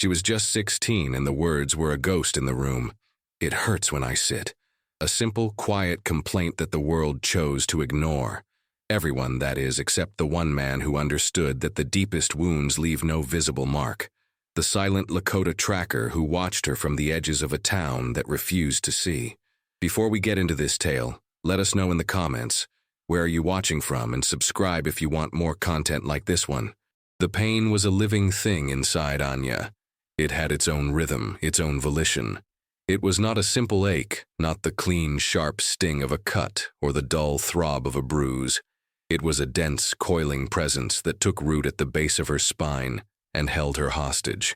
She was just 16 and the words were a ghost in the room. "It hurts when I sit." A simple, quiet complaint that the world chose to ignore. Everyone, that is, except the one man who understood that the deepest wounds leave no visible mark. The silent Lakota tracker who watched her from the edges of a town that refused to see. Before we get into this tale, let us know in the comments, where are you watching from, and subscribe if you want more content like this one. The pain was a living thing inside Anya. It had its own rhythm, its own volition. It was not a simple ache, not the clean, sharp sting of a cut or the dull throb of a bruise. It was a dense, coiling presence that took root at the base of her spine and held her hostage.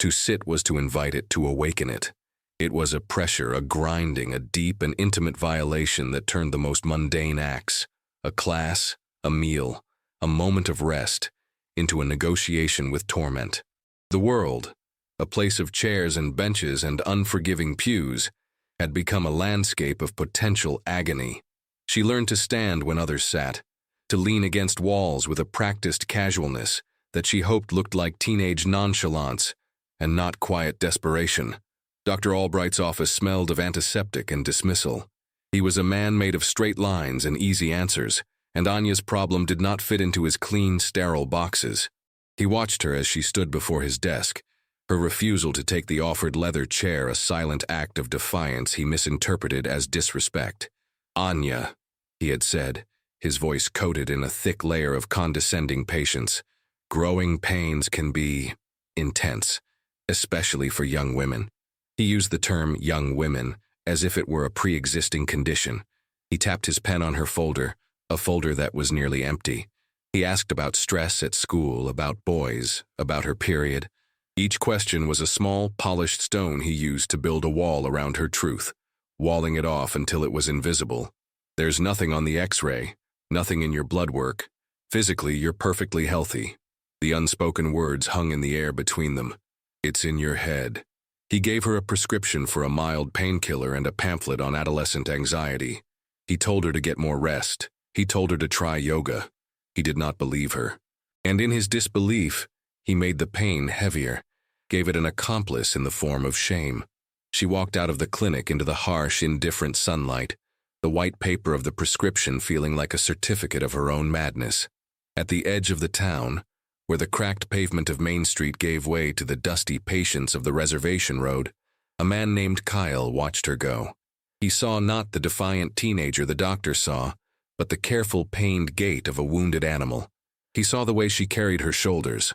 To sit was to invite it, to awaken it. It was a pressure, a grinding, a deep and intimate violation that turned the most mundane acts, a class, a meal, a moment of rest, into a negotiation with torment. The world, a place of chairs and benches and unforgiving pews, had become a landscape of potential agony. She learned to stand when others sat, to lean against walls with a practiced casualness that she hoped looked like teenage nonchalance and not quiet desperation. Dr. Albright's office smelled of antiseptic and dismissal. He was a man made of straight lines and easy answers, and Anya's problem did not fit into his clean, sterile boxes. He watched her as she stood before his desk, her refusal to take the offered leather chair a silent act of defiance he misinterpreted as disrespect. "Anya," he had said, his voice coated in a thick layer of condescending patience. "Growing pains can be intense, especially for young women." He used the term young women as if it were a pre-existing condition. He tapped his pen on her folder, a folder that was nearly empty. He asked about stress at school, about boys, about her period. Each question was a small, polished stone he used to build a wall around her truth, walling it off until it was invisible. "There's nothing on the X-ray, nothing in your blood work. Physically, you're perfectly healthy." The unspoken words hung in the air between them. "It's in your head." He gave her a prescription for a mild painkiller and a pamphlet on adolescent anxiety. He told her to get more rest. He told her to try yoga. He did not believe her. And in his disbelief, he made the pain heavier, gave it an accomplice in the form of shame. She walked out of the clinic into the harsh, indifferent sunlight, the white paper of the prescription feeling like a certificate of her own madness. At the edge of the town, where the cracked pavement of Main Street gave way to the dusty patience of the reservation road, a man named Kyle watched her go. He saw not the defiant teenager the doctor saw, but the careful, pained gait of a wounded animal. He saw the way she carried her shoulders,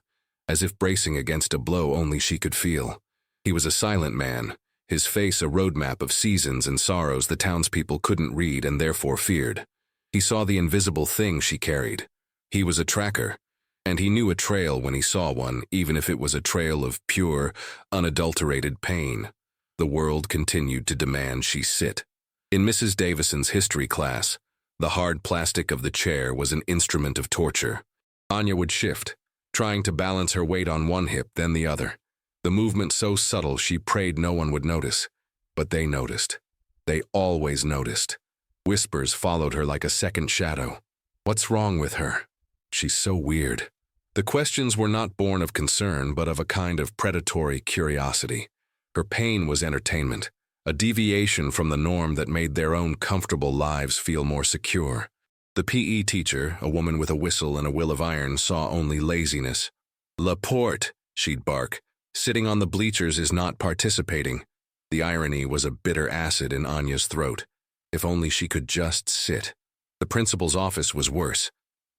as if bracing against a blow only she could feel. He was a silent man, his face a roadmap of seasons and sorrows the townspeople couldn't read and therefore feared. He saw the invisible thing she carried. He was a tracker, and he knew a trail when he saw one, even if it was a trail of pure, unadulterated pain. The world continued to demand she sit. In Mrs. Davison's history class, the hard plastic of the chair was an instrument of torture. Anya would shift, trying to balance her weight on one hip, then the other. The movement so subtle she prayed no one would notice. But they noticed. They always noticed. Whispers followed her like a second shadow. "What's wrong with her? She's so weird." The questions were not born of concern, but of a kind of predatory curiosity. Her pain was entertainment, a deviation from the norm that made their own comfortable lives feel more secure. The PE teacher, a woman with a whistle and a will of iron, saw only laziness. "Laporte," she'd bark. "Sitting on the bleachers is not participating." The irony was a bitter acid in Anya's throat. If only she could just sit. The principal's office was worse.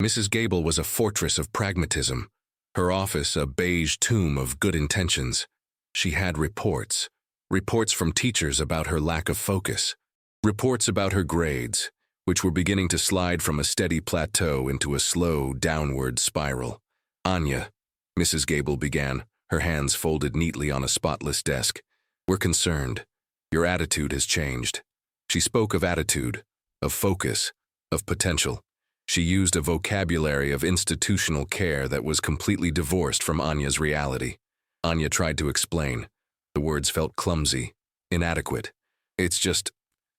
Mrs. Gable was a fortress of pragmatism. Her office a beige tomb of good intentions. She had reports. Reports from teachers about her lack of focus. Reports about her grades, which were beginning to slide from a steady plateau into a slow, downward spiral. "Anya," Mrs. Gable began, her hands folded neatly on a spotless desk, "we're concerned. Your attitude has changed." She spoke of attitude, of focus, of potential. She used a vocabulary of institutional care that was completely divorced from Anya's reality. Anya tried to explain. The words felt clumsy, inadequate. It's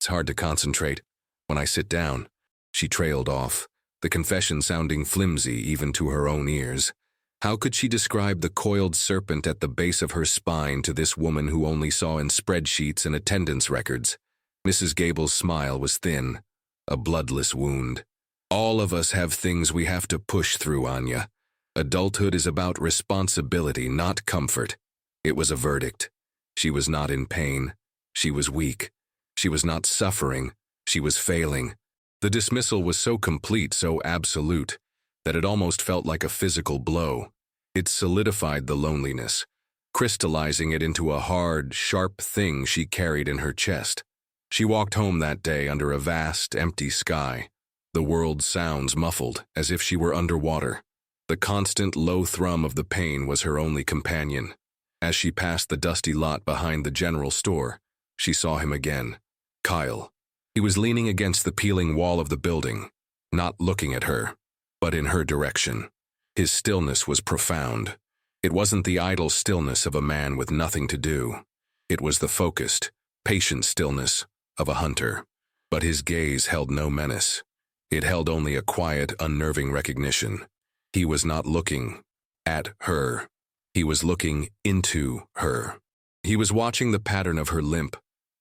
hard to concentrate. When I sit down," she trailed off, the confession sounding flimsy even to her own ears. How could she describe the coiled serpent at the base of her spine to this woman who only saw in spreadsheets and attendance records? Mrs. Gable's smile was thin, a bloodless wound. All of us have things we have to push through, Anya. Adulthood is about responsibility, not comfort. It was a verdict. She was not in pain. She was weak. She was not suffering. She was failing. The dismissal was so complete, so absolute, that it almost felt like a physical blow. It solidified the loneliness, crystallizing it into a hard, sharp thing she carried in her chest. She walked home that day under a vast, empty sky, the world's sounds muffled, as if she were underwater. The constant low thrum of the pain was her only companion. As she passed the dusty lot behind the general store, she saw him again. Kyle. He was leaning against the peeling wall of the building, not looking at her, but in her direction. His stillness was profound. It wasn't the idle stillness of a man with nothing to do. It was the focused, patient stillness of a hunter. But his gaze held no menace. It held only a quiet, unnerving recognition. He was not looking at her. He was looking into her. He was watching the pattern of her limp,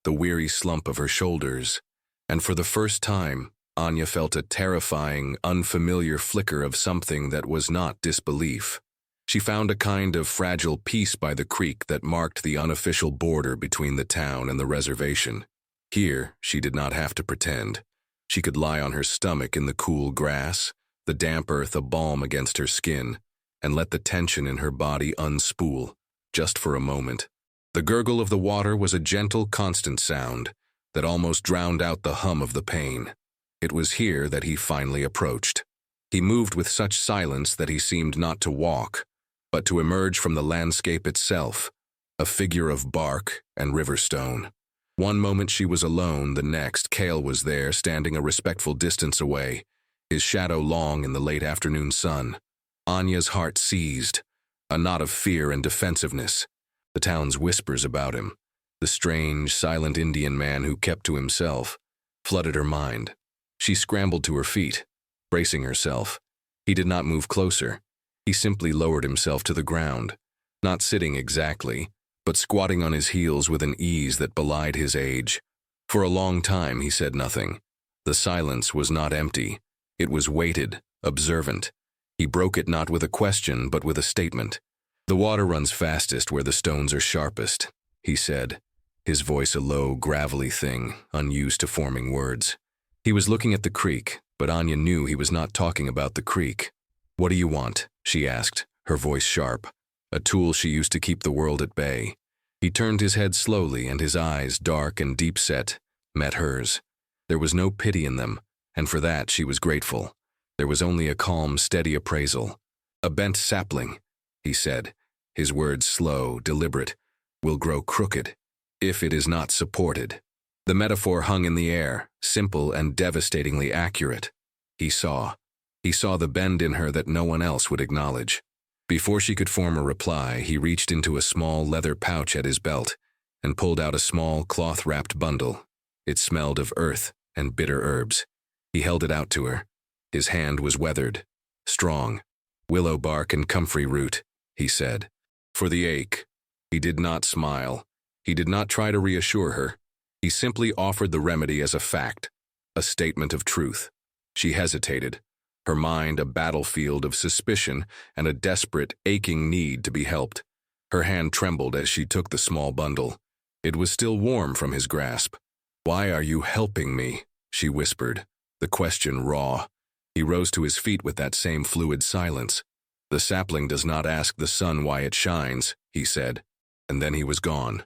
the weary slump of her shoulders, and for the first time, Anya felt a terrifying, unfamiliar flicker of something that was not disbelief. She found a kind of fragile peace by the creek that marked the unofficial border between the town and the reservation. Here, she did not have to pretend. She could lie on her stomach in the cool grass, the damp earth a balm against her skin, and let the tension in her body unspool, just for a moment. The gurgle of the water was a gentle, constant sound that almost drowned out the hum of the pain. It was here that he finally approached. He moved with such silence that he seemed not to walk, but to emerge from the landscape itself, a figure of bark and river stone. One moment she was alone, the next Cale was there, standing a respectful distance away, his shadow long in the late afternoon sun. Anya's heart seized, a knot of fear and defensiveness. The town's whispers about him, the strange, silent Indian man who kept to himself, flooded her mind. She scrambled to her feet, bracing herself. He did not move closer. He simply lowered himself to the ground, not sitting exactly, but squatting on his heels with an ease that belied his age. For a long time he said nothing. The silence was not empty. It was weighted, observant. He broke it not with a question, but with a statement. "The water runs fastest where the stones are sharpest," he said, his voice a low, gravelly thing, unused to forming words. He was looking at the creek, but Anya knew he was not talking about the creek. "What do you want?" she asked, her voice sharp, a tool she used to keep the world at bay. He turned his head slowly, and his eyes, dark and deep-set, met hers. There was no pity in them, and for that she was grateful. There was only a calm, steady appraisal. "A bent sapling," he said, his words slow, deliberate, "will grow crooked if it is not supported." The metaphor hung in the air, simple and devastatingly accurate. He saw the bend in her that no one else would acknowledge. Before she could form a reply, he reached into a small leather pouch at his belt and pulled out a small cloth-wrapped bundle. It smelled of earth and bitter herbs. He held it out to her. His hand was weathered, strong. "Willow bark and comfrey root," he said. "For the ache." He did not smile. He did not try to reassure her. He simply offered the remedy as a fact, a statement of truth. She hesitated, her mind a battlefield of suspicion and a desperate, aching need to be helped. Her hand trembled as she took the small bundle. It was still warm from his grasp. "Why are you helping me?" she whispered, the question raw. He rose to his feet with that same fluid silence. "The sapling does not ask the sun why it shines," he said, and then he was gone,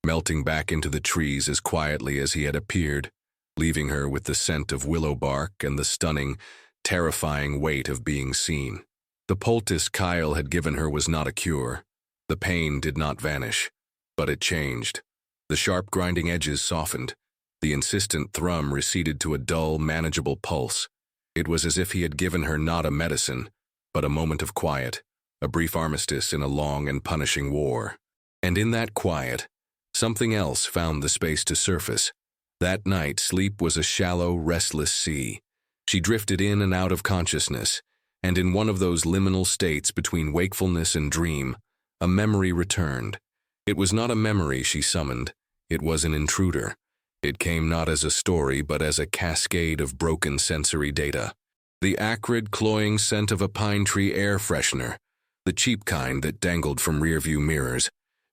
melting back into the trees as quietly as he had appeared, leaving her with the scent of willow bark and the stunning, terrifying weight of being seen. The poultice Kyle had given her was not a cure. The pain did not vanish, but it changed. The sharp grinding edges softened. The insistent thrum receded to a dull, manageable pulse. It was as if he had given her not a medicine, but a moment of quiet, a brief armistice in a long and punishing war. And in that quiet, something else found the space to surface. That night, sleep was a shallow, restless sea. She drifted in and out of consciousness, and in one of those liminal states between wakefulness and dream, a memory returned. It was not a memory she summoned, it was an intruder. It came not as a story, but as a cascade of broken sensory data. The acrid, cloying scent of a pine tree air freshener, the cheap kind that dangled from rearview mirrors,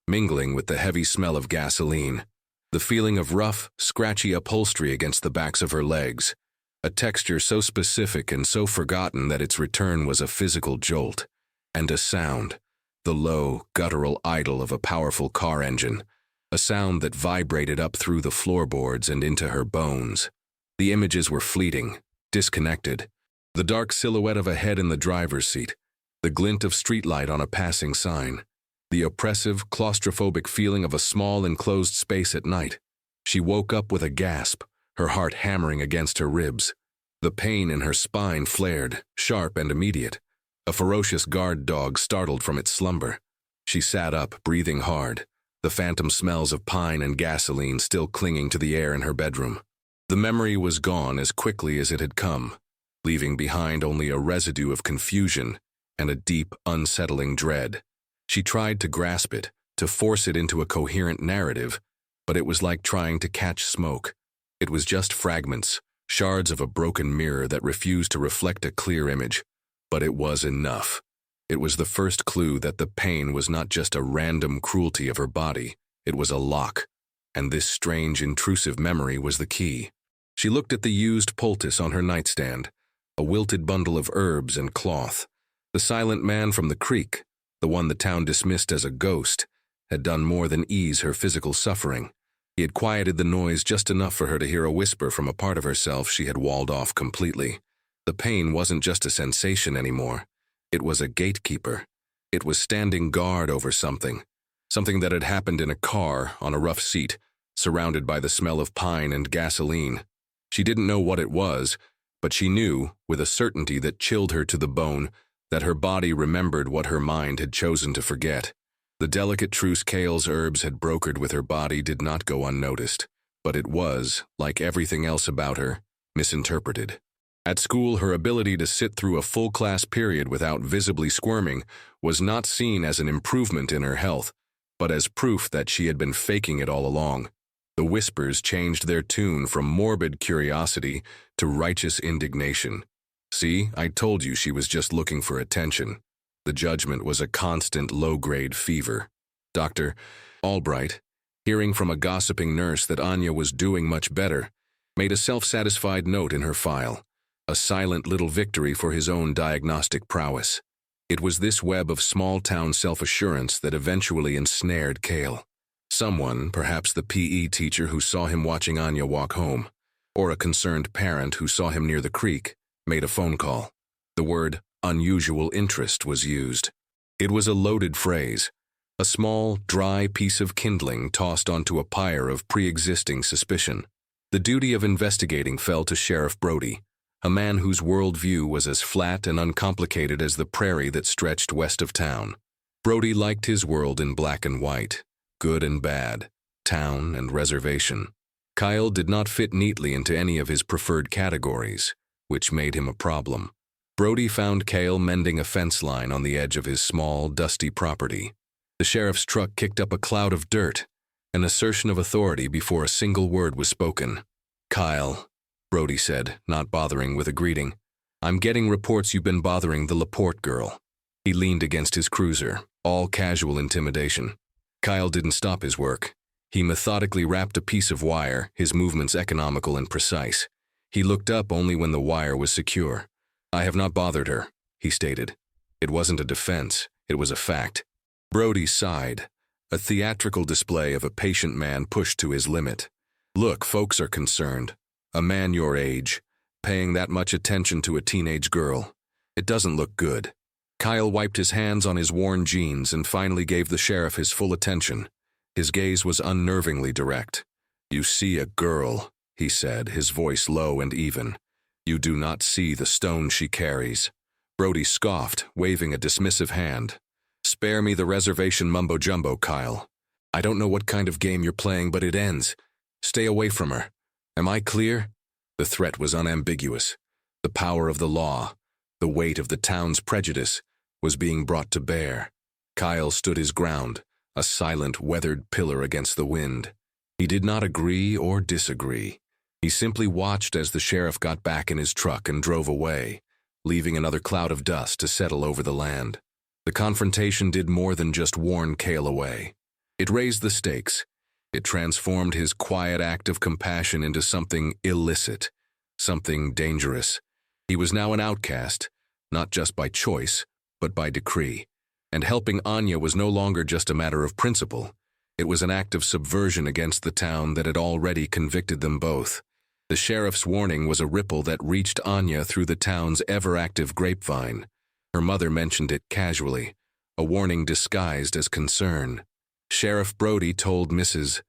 mingling with the heavy smell of gasoline. The feeling of rough, scratchy upholstery against the backs of her legs, a texture so specific and so forgotten that its return was a physical jolt. And a sound, the low, guttural idle of a powerful car engine, a sound that vibrated up through the floorboards and into her bones. The images were fleeting, disconnected. The dark silhouette of a head in the driver's seat, the glint of streetlight on a passing sign, the oppressive, claustrophobic feeling of a small, enclosed space at night. She woke up with a gasp, her heart hammering against her ribs. The pain in her spine flared, sharp and immediate. A ferocious guard dog startled from its slumber. She sat up, breathing hard, the phantom smells of pine and gasoline still clinging to the air in her bedroom. The memory was gone as quickly as it had come, leaving behind only a residue of confusion and a deep, unsettling dread. She tried to grasp it, to force it into a coherent narrative, but it was like trying to catch smoke. It was just fragments, shards of a broken mirror that refused to reflect a clear image. But it was enough. It was the first clue that the pain was not just a random cruelty of her body, it was a lock. And this strange, intrusive memory was the key. She looked at the used poultice on her nightstand, a wilted bundle of herbs and cloth. The silent man from the creek, the one the town dismissed as a ghost, had done more than ease her physical suffering. He had quieted the noise just enough for her to hear a whisper from a part of herself she had walled off completely. The pain wasn't just a sensation anymore. It was a gatekeeper. It was standing guard over something. Something that had happened in a car, on a rough seat, surrounded by the smell of pine and gasoline. She didn't know what it was, but she knew, with a certainty that chilled her to the bone, that her body remembered what her mind had chosen to forget. The delicate truce Kale's herbs had brokered with her body did not go unnoticed, but it was, like everything else about her, misinterpreted. At school, her ability to sit through a full class period without visibly squirming was not seen as an improvement in her health, but as proof that she had been faking it all along. The whispers changed their tune from morbid curiosity to righteous indignation. See, I told you she was just looking for attention. The judgment was a constant low-grade fever. Dr. Albright, hearing from a gossiping nurse that Anya was doing much better, made a self-satisfied note in her file, a silent little victory for his own diagnostic prowess. It was this web of small-town self-assurance that eventually ensnared Kale. Someone, perhaps the PE teacher who saw him watching Anya walk home, or a concerned parent who saw him near the creek, made a phone call. The word unusual interest was used. It was a loaded phrase, a small, dry piece of kindling tossed onto a pyre of pre-existing suspicion. The duty of investigating fell to Sheriff Brody, a man whose worldview was as flat and uncomplicated as the prairie that stretched west of town. Brody liked his world in black and white, good and bad, town and reservation. Kyle did not fit neatly into any of his preferred categories, which made him a problem. Brody found Kale mending a fence line on the edge of his small, dusty property. The sheriff's truck kicked up a cloud of dirt, an assertion of authority before a single word was spoken. "Kyle," Brody said, not bothering with a greeting, "I'm getting reports you've been bothering the Laporte girl." He leaned against his cruiser, all casual intimidation. Kyle didn't stop his work. He methodically wrapped a piece of wire, his movements economical and precise. He looked up only when the wire was secure. "I have not bothered her," he stated. It wasn't a defense, it was a fact. Brody sighed, a theatrical display of a patient man pushed to his limit. "Look, folks are concerned. A man your age, paying that much attention to a teenage girl. It doesn't look good." Kyle wiped his hands on his worn jeans and finally gave the sheriff his full attention. His gaze was unnervingly direct. "You see a girl," he said, his voice low and even. "You do not see the stone she carries." Brody scoffed, waving a dismissive hand. "Spare me the reservation mumbo-jumbo, Kyle. I don't know what kind of game you're playing, but it ends. Stay away from her. Am I clear?" The threat was unambiguous. The power of the law, The weight of the town's prejudice was being brought to bear. Kyle stood his ground, a silent, weathered pillar against the wind. He did not agree or disagree. He simply watched as the sheriff got back in his truck and drove away, leaving another cloud of dust to settle over the land. The confrontation did more than just warn Cale away. It raised the stakes. It transformed his quiet act of compassion into something illicit, something dangerous. He was now an outcast, not just by choice, but by decree. And helping Anya was no longer just a matter of principle. It was an act of subversion against the town that had already convicted them both. The sheriff's warning was a ripple that reached Anya through the town's ever-active grapevine. Her mother mentioned it casually, a warning disguised as concern. Sheriff Brody told Mrs.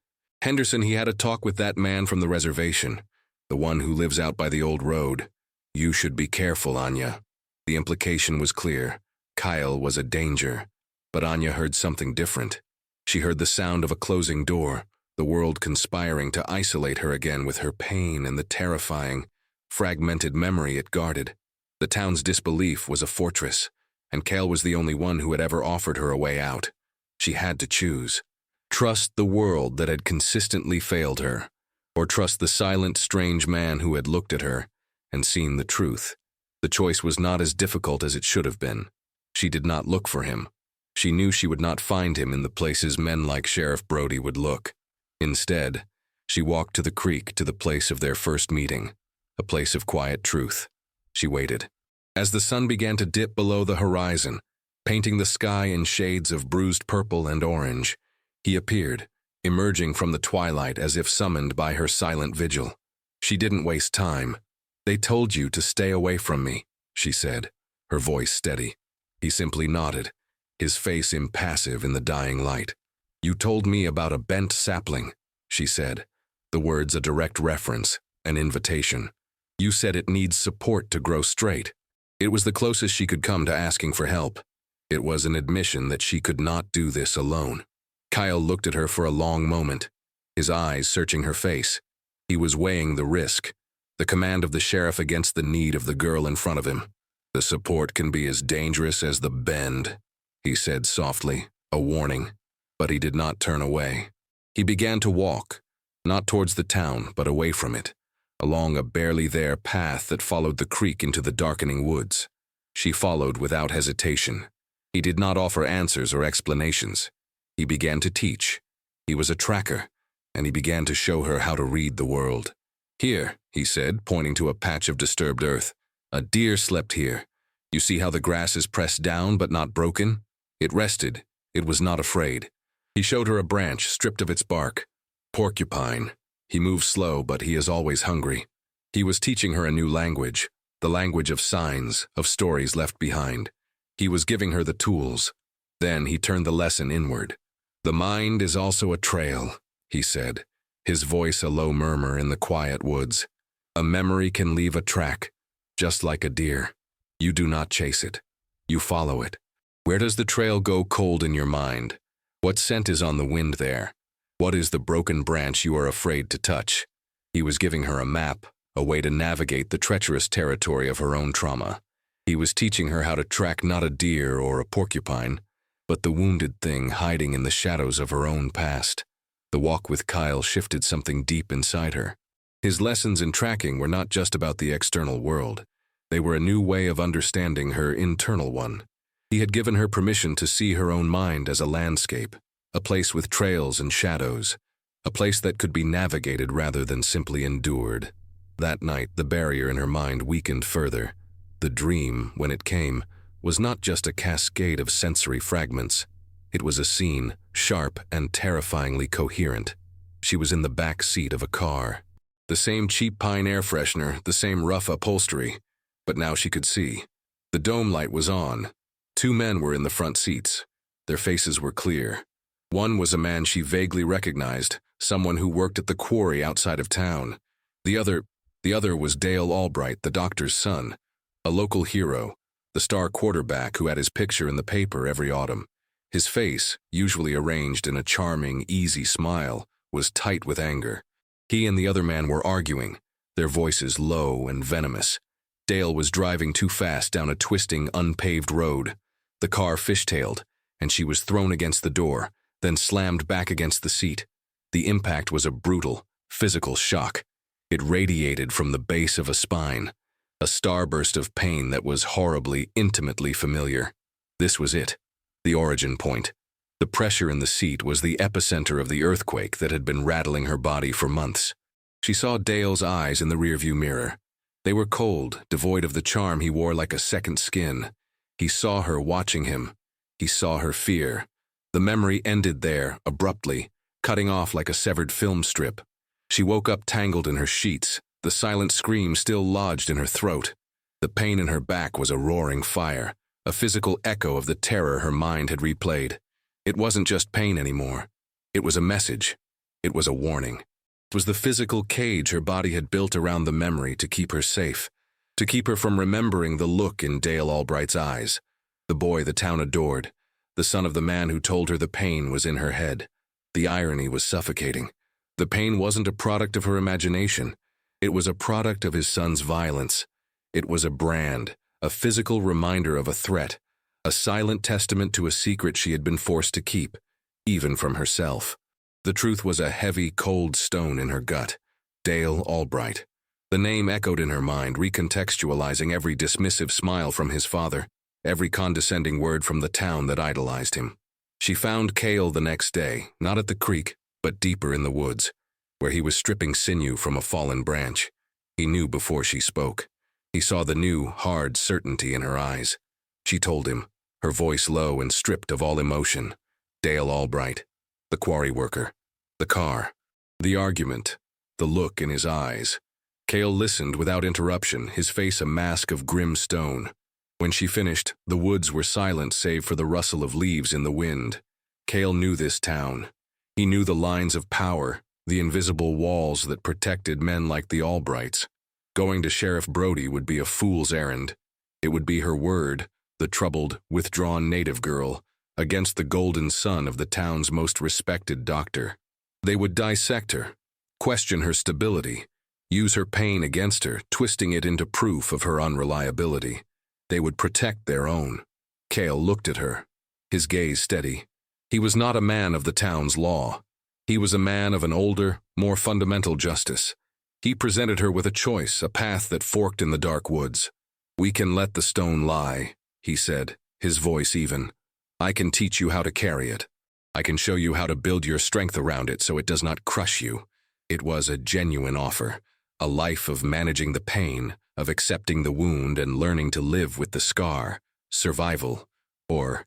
Henderson he had a talk with that man from the reservation, the one who lives out by the old road. You should be careful, Anya. The implication was clear. Kyle was a danger. But Anya heard something different. She heard the sound of a closing door, the world conspiring to isolate her again with her pain and the terrifying, fragmented memory it guarded. The town's disbelief was a fortress, and Cale was the only one who had ever offered her a way out. She had to choose. Trust the world that had consistently failed her, or trust the silent, strange man who had looked at her and seen the truth. The choice was not as difficult as it should have been. She did not look for him. She knew she would not find him in the places men like Sheriff Brody would look. Instead, she walked to the creek, to the place of their first meeting, a place of quiet truth. She waited. As the sun began to dip below the horizon, painting the sky in shades of bruised purple and orange, he appeared, emerging from the twilight as if summoned by her silent vigil. She didn't waste time. "They told you to stay away from me," she said, her voice steady. He simply nodded, his face impassive in the dying light. "You told me about a bent sapling," she said, the words a direct reference, an invitation. "You said it needs support to grow straight." It was the closest she could come to asking for help. It was an admission that she could not do this alone. Kyle looked at her for a long moment, his eyes searching her face. He was weighing the risk, the command of the sheriff against the need of the girl in front of him. "The support can be as dangerous as the bend," he said softly, a warning. But he did not turn away. He began to walk, not towards the town, but away from it, along a barely there path that followed the creek into the darkening woods. She followed without hesitation. He did not offer answers or explanations. He began to teach. He was a tracker, and he began to show her how to read the world. "Here," he said, pointing to a patch of disturbed earth. "A deer slept here. You see how the grass is pressed down but not broken? It rested. It was not afraid." He showed her a branch stripped of its bark. "Porcupine. He moves slow, but he is always hungry." He was teaching her a new language, the language of signs, of stories left behind. He was giving her the tools. Then he turned the lesson inward. "The mind is also a trail," he said, his voice a low murmur in the quiet woods. "A memory can leave a track, just like a deer. You do not chase it. You follow it. Where does the trail go cold in your mind? What scent is on the wind there? What is the broken branch you are afraid to touch?" He was giving her a map, a way to navigate the treacherous territory of her own trauma. He was teaching her how to track not a deer or a porcupine, but the wounded thing hiding in the shadows of her own past. The walk with Kyle shifted something deep inside her. His lessons in tracking were not just about the external world. They were a new way of understanding her internal one. He had given her permission to see her own mind as a landscape, a place with trails and shadows, a place that could be navigated rather than simply endured. That night, the barrier in her mind weakened further. The dream, when it came, was not just a cascade of sensory fragments. It was a scene, sharp and terrifyingly coherent. She was in the back seat of a car. The same cheap pine air freshener, the same rough upholstery. But now she could see. The dome light was on. 2 men were in the front seats. Their faces were clear. One was a man she vaguely recognized, someone who worked at the quarry outside of town. The other was Dale Albright, the doctor's son, a local hero, the star quarterback who had his picture in the paper every autumn. His face, usually arranged in a charming, easy smile, was tight with anger. He and the other man were arguing, their voices low and venomous. Dale was driving too fast down a twisting, unpaved road. The car fishtailed, and she was thrown against the door, then slammed back against the seat. The impact was a brutal, physical shock. It radiated from the base of a spine, a starburst of pain that was horribly, intimately familiar. This was it, the origin point. The pressure in the seat was the epicenter of the earthquake that had been rattling her body for months. She saw Dale's eyes in the rearview mirror. They were cold, devoid of the charm he wore like a second skin. He saw her watching him. He saw her fear. The memory ended there, abruptly, cutting off like a severed film strip. She woke up tangled in her sheets, the silent scream still lodged in her throat. The pain in her back was a roaring fire, a physical echo of the terror her mind had replayed. It wasn't just pain anymore. It was a message. It was a warning. It was the physical cage her body had built around the memory to keep her safe, to keep her from remembering the look in Dale Albright's eyes, the boy the town adored, the son of the man who told her the pain was in her head. The irony was suffocating. The pain wasn't a product of her imagination. It was a product of his son's violence. It was a brand, a physical reminder of a threat, a silent testament to a secret she had been forced to keep, even from herself. The truth was a heavy, cold stone in her gut. Dale Albright. The name echoed in her mind, recontextualizing every dismissive smile from his father, every condescending word from the town that idolized him. She found Cale the next day, not at the creek, but deeper in the woods, where he was stripping sinew from a fallen branch. He knew before she spoke. He saw the new, hard certainty in her eyes. She told him, her voice low and stripped of all emotion. Dale Albright, the quarry worker, the car, the argument, the look in his eyes. Cale listened without interruption, his face a mask of grim stone. When she finished, the woods were silent save for the rustle of leaves in the wind. Cale knew this town. He knew the lines of power, the invisible walls that protected men like the Albrights. Going to Sheriff Brody would be a fool's errand. It would be her word, the troubled, withdrawn native girl, against the golden son of the town's most respected doctor. They would dissect her, question her stability, use her pain against her, twisting it into proof of her unreliability. They would protect their own. Cale looked at her, his gaze steady. He was not a man of the town's law. He was a man of an older, more fundamental justice. He presented her with a choice, a path that forked in the dark woods. "We can let the stone lie," he said, his voice even. "I can teach you how to carry it. I can show you how to build your strength around it so it does not crush you." It was a genuine offer, a life of managing the pain, of accepting the wound and learning to live with the scar, survival. Or,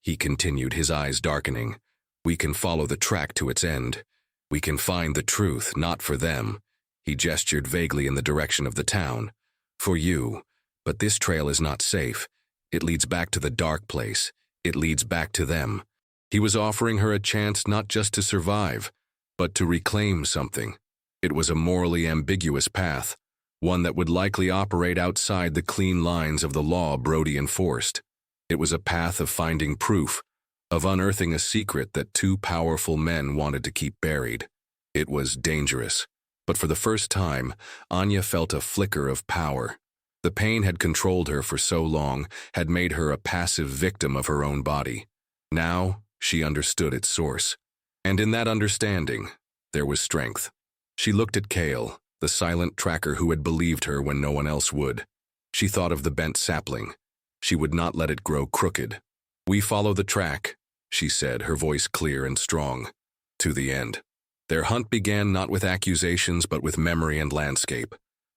he continued, his eyes darkening, "we can follow the track to its end. We can find the truth, not for them." He gestured vaguely in the direction of the town. "For you. But this trail is not safe. It leads back to the dark place. It leads back to them." He was offering her a chance not just to survive, but to reclaim something. It was a morally ambiguous path, one that would likely operate outside the clean lines of the law Brody enforced. It was a path of finding proof, of unearthing a secret that two powerful men wanted to keep buried. It was dangerous, but for the first time, Anya felt a flicker of power. The pain had controlled her for so long, had made her a passive victim of her own body. Now, she understood its source. And in that understanding, there was strength. She looked at Cale, the silent tracker who had believed her when no one else would. She thought of the bent sapling. She would not let it grow crooked. "We follow the track," she said, her voice clear and strong. "To the end." Their hunt began not with accusations but with memory and landscape.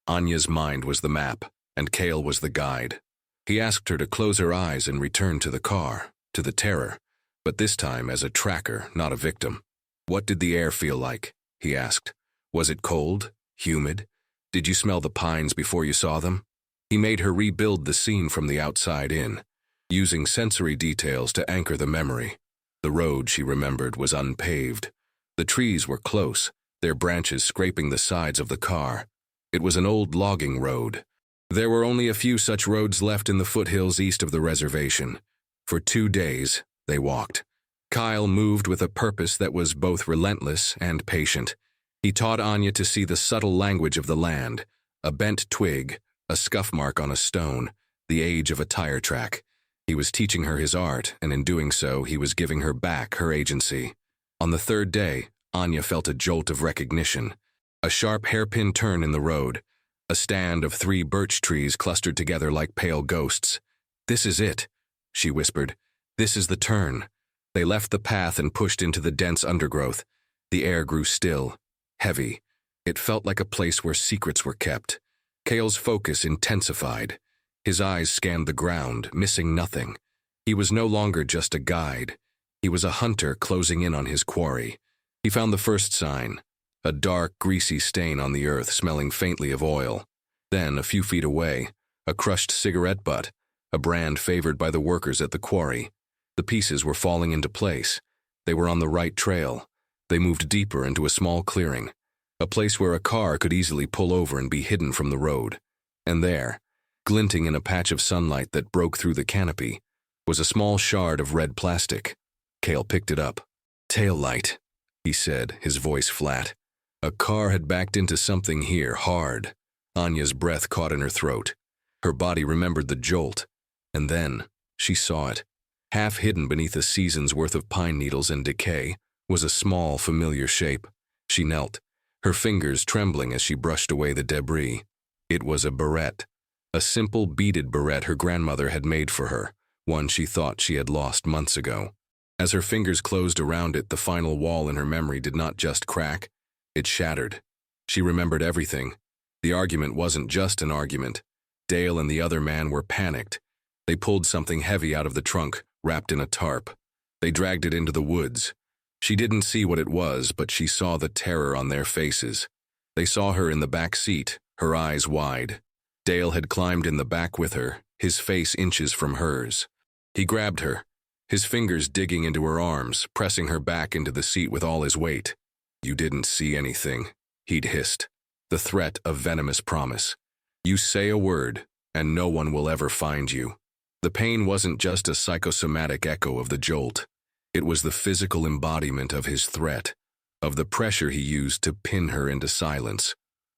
Anya's mind was the map, and Cale was the guide. He asked her to close her eyes and return to the car, to the terror, but this time as a tracker, not a victim. "What did the air feel like?" he asked. "Was it cold? Humid? Did you smell the pines before you saw them?" He made her rebuild the scene from the outside in, using sensory details to anchor the memory. The road, she remembered, was unpaved. The trees were close, their branches scraping the sides of the car. It was an old logging road. There were only a few such roads left in the foothills east of the reservation. For 2 days, they walked. Kyle moved with a purpose that was both relentless and patient. He taught Anya to see the subtle language of the land, a bent twig, a scuff mark on a stone, the age of a tire track. He was teaching her his art, and in doing so, he was giving her back her agency. On the third day, Anya felt a jolt of recognition. A sharp hairpin turn in the road. A stand of 3 birch trees clustered together like pale ghosts. "This is it," she whispered. "This is the turn." They left the path and pushed into the dense undergrowth. The air grew still, heavy. It felt like a place where secrets were kept. Cale's focus intensified. His eyes scanned the ground, missing nothing. He was no longer just a guide. He was a hunter closing in on his quarry. He found the first sign, a dark, greasy stain on the earth smelling faintly of oil. Then, a few feet away, a crushed cigarette butt, a brand favored by the workers at the quarry. The pieces were falling into place. They were on the right trail. They moved deeper into a small clearing, a place where a car could easily pull over and be hidden from the road. And there, glinting in a patch of sunlight that broke through the canopy, was a small shard of red plastic. Cale picked it up. "Tail light," he said, his voice flat. A car had backed into something here, hard. Anya's breath caught in her throat. Her body remembered the jolt. And then, she saw it. Half hidden beneath a season's worth of pine needles and decay was a small, familiar shape. She knelt, her fingers trembling as she brushed away the debris. It was a barrette. A simple beaded barrette her grandmother had made for her, one she thought she had lost months ago. As her fingers closed around it, the final wall in her memory did not just crack, it shattered. She remembered everything. The argument wasn't just an argument. Dale and the other man were panicked. They pulled something heavy out of the trunk, wrapped in a tarp. They dragged it into the woods. She didn't see what it was, but she saw the terror on their faces. They saw her in the back seat, her eyes wide. Dale had climbed in the back with her, his face inches from hers. He grabbed her, his fingers digging into her arms, pressing her back into the seat with all his weight. "You didn't see anything," he'd hissed, the threat of venomous promise. "You say a word, and no one will ever find you." The pain wasn't just a psychosomatic echo of the jolt. It was the physical embodiment of his threat, of the pressure he used to pin her into silence.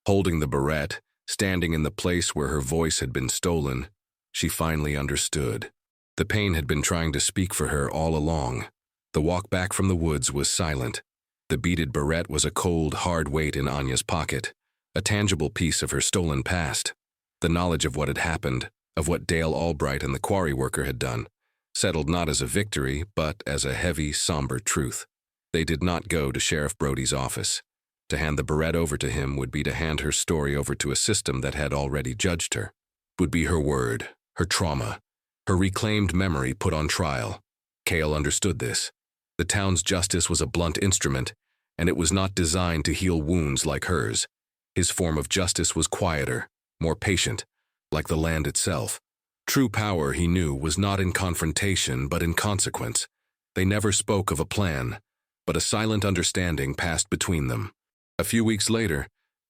Holding the barrette, standing in the place where her voice had been stolen, she finally understood. The pain had been trying to speak for her all along. The walk back from the woods was silent. The beaded barrette was a cold, hard weight in Anya's pocket, a tangible piece of her stolen past. The knowledge of what had happened, of what Dale Albright and the quarry worker had done, settled not as a victory, but as a heavy, somber truth. They did not go to Sheriff Brody's office. To hand the barrette over to him would be to hand her story over to a system that had already judged her. Would be her word, her trauma, her reclaimed memory put on trial. Cale understood this. The town's justice was a blunt instrument, and it was not designed to heal wounds like hers. His form of justice was quieter, more patient, like the land itself. True power, he knew, was not in confrontation, but in consequence. They never spoke of a plan, but a silent understanding passed between them. A few weeks later,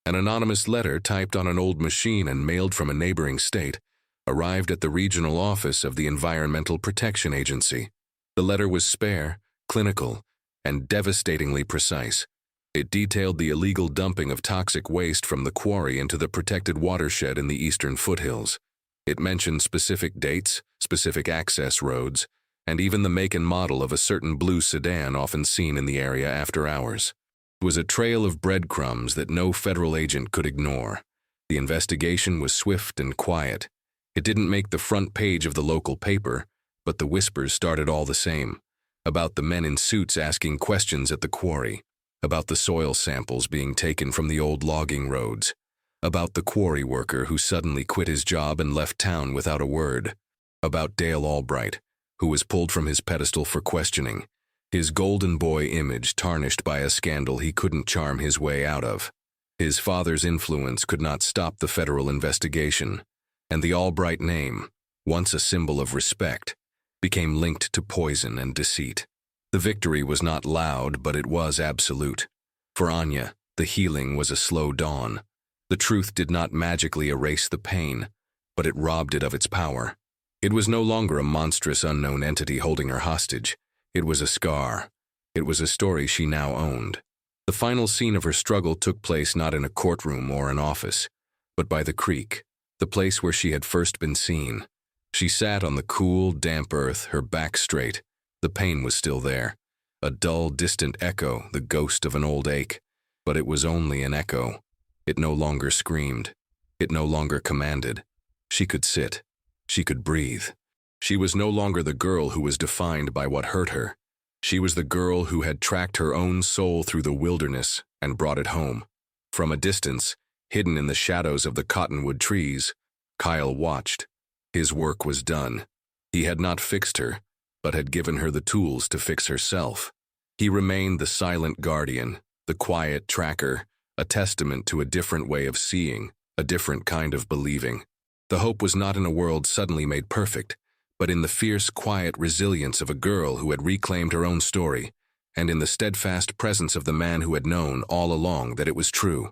an anonymous letter typed on an old machine and mailed from a neighboring state arrived at the regional office of the Environmental Protection Agency. The letter was spare, clinical, and devastatingly precise. It detailed the illegal dumping of toxic waste from the quarry into the protected watershed in the eastern foothills. It mentioned specific dates, specific access roads, and even the make and model of a certain blue sedan often seen in the area after hours. It was a trail of breadcrumbs that no federal agent could ignore. The investigation was swift and quiet. It didn't make the front page of the local paper, but the whispers started all the same, about the men in suits asking questions at the quarry, about the soil samples being taken from the old logging roads, about the quarry worker who suddenly quit his job and left town without a word, about Dale Albright, who was pulled from his pedestal for questioning, his golden boy image tarnished by a scandal he couldn't charm his way out of. His father's influence could not stop the federal investigation, and the Albright name, once a symbol of respect, became linked to poison and deceit. The victory was not loud, but it was absolute. For Anya, the healing was a slow dawn. The truth did not magically erase the pain, but it robbed it of its power. It was no longer a monstrous unknown entity holding her hostage. It was a scar. It was a story she now owned. The final scene of her struggle took place not in a courtroom or an office, but by the creek, the place where she had first been seen. She sat on the cool, damp earth, her back straight. The pain was still there. A dull, distant echo, the ghost of an old ache. But it was only an echo. It no longer screamed. It no longer commanded. She could sit. She could breathe. She was no longer the girl who was defined by what hurt her. She was the girl who had tracked her own soul through the wilderness and brought it home. From a distance, hidden in the shadows of the cottonwood trees, Kyle watched. His work was done. He had not fixed her, but had given her the tools to fix herself. He remained the silent guardian, the quiet tracker, a testament to a different way of seeing, a different kind of believing. The hope was not in a world suddenly made perfect, but in the fierce, quiet resilience of a girl who had reclaimed her own story, and in the steadfast presence of the man who had known all along that it was true.